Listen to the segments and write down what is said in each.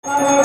Thank you.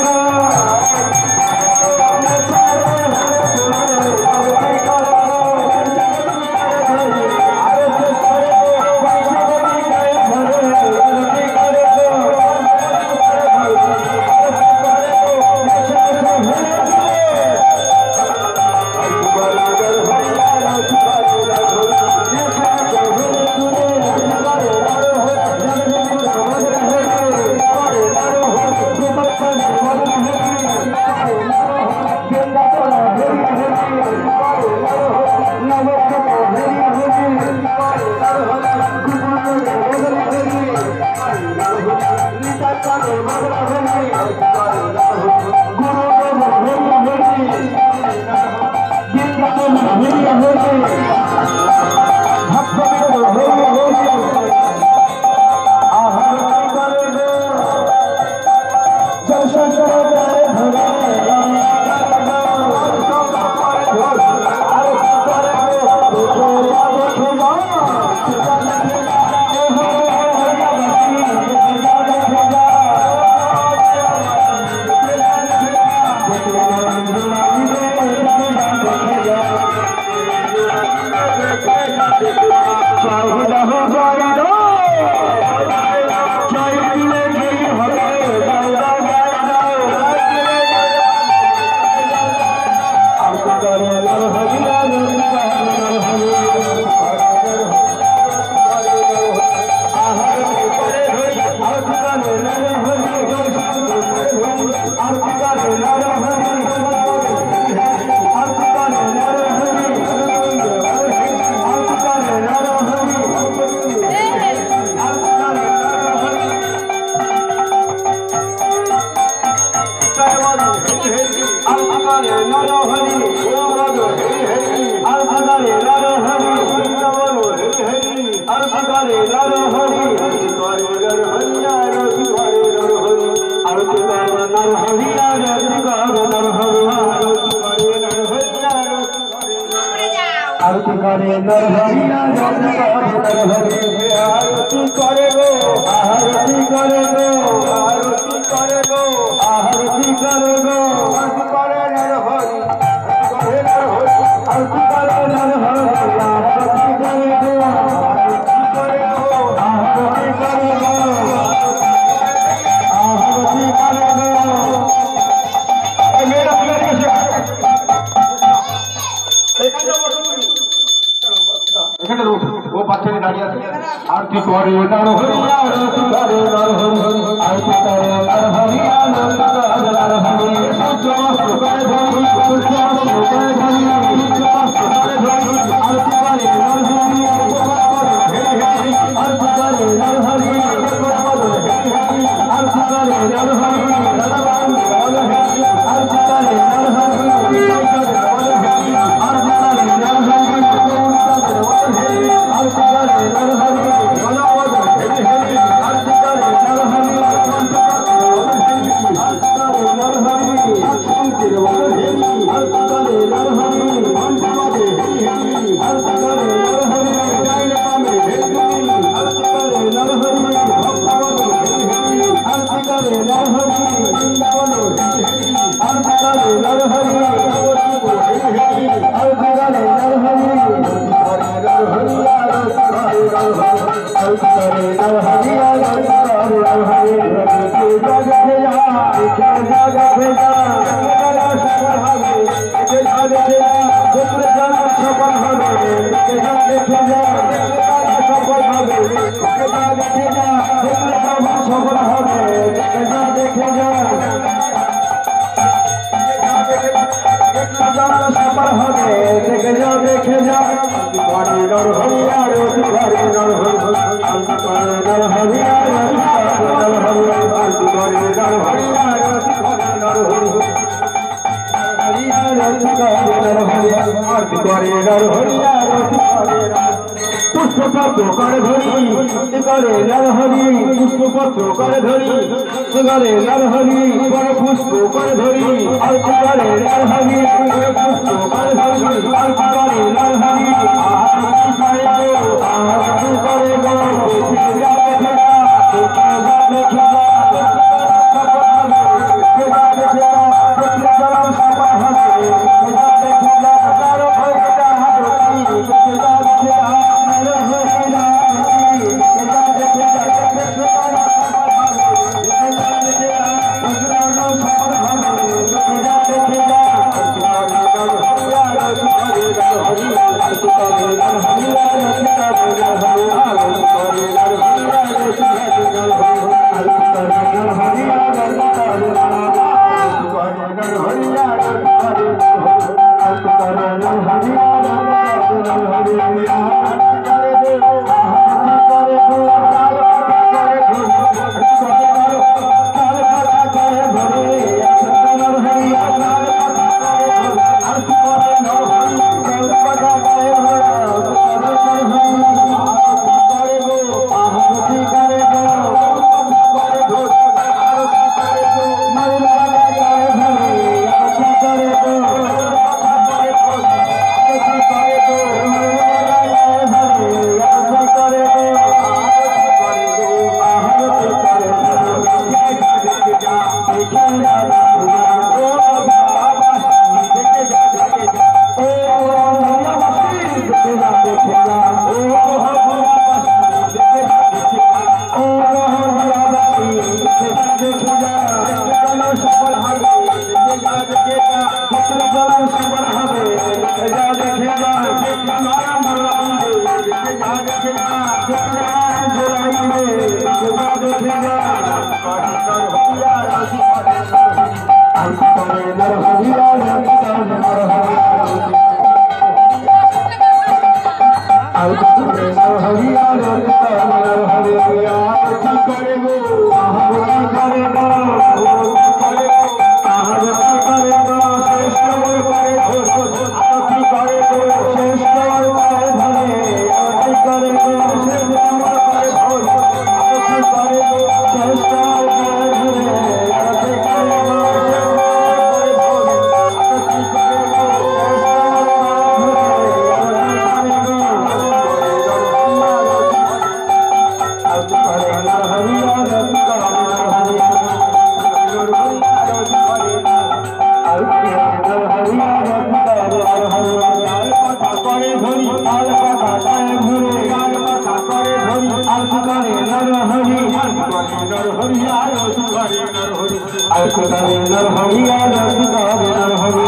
করে নরহরিয়া রস করে নরহরি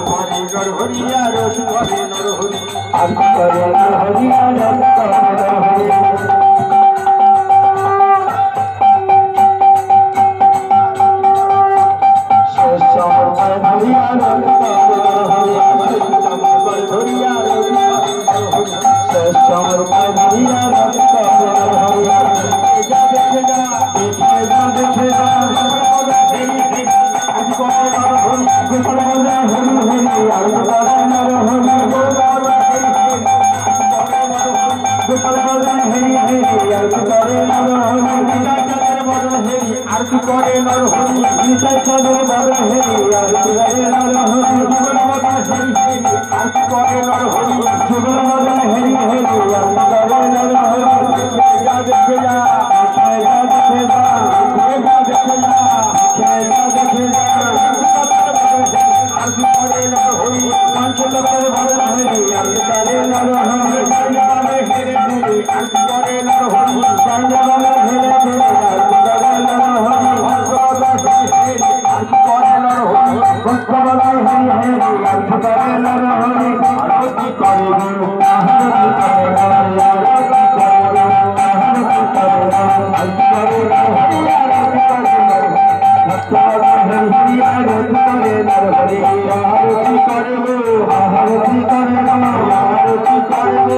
করে নরহরিয়া রস করে নরহরি আরতি করে নরহরিয়া রস করে নরহরি শেষ চমর করে ধরিয়া রস করে নরহরি চমর ধরিয়া রস করে নরহরি শেষ চমর করে ধরিয়া রস করে নরহরি যা দেখে যা দেখে যা আরতি করে নরহরি নিতাই চাঁদের বদল হেরি আরতি করে নরহরি জীবন বদল হেরি হেরি আরতি করে নরহরি জীবন বদল হেরি হেরি আরতি করে নরহরি যা দেখে যা দেখে যা দেখে যা দেখে যা দেখে যা আরতি করে নরহরি পঞ্চলোকের বদল হেরি আরতি করে নরহরি জয়গানে হেরে হেরি আরতি করে নরহরি জয়গানে হেরে হেরি আরতি করে নরহরি আরতি করে নরহরি ভক্তবলায় হেরি হেরি আরতি করে নরহরি আরতি করে আরতি করে আরতি করে আরতি করে নরহরি আরতি করে ভক্তবলায় হেরি হেরি আরতি করে নরহরি আরতি করে আরতি করে আরতি করে আরতি করে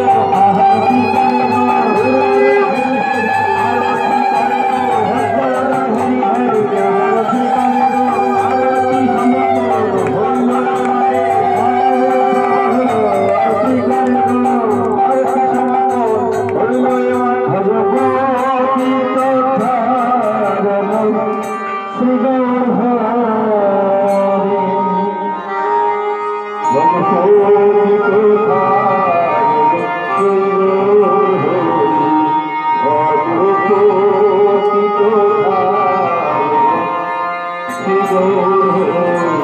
Oh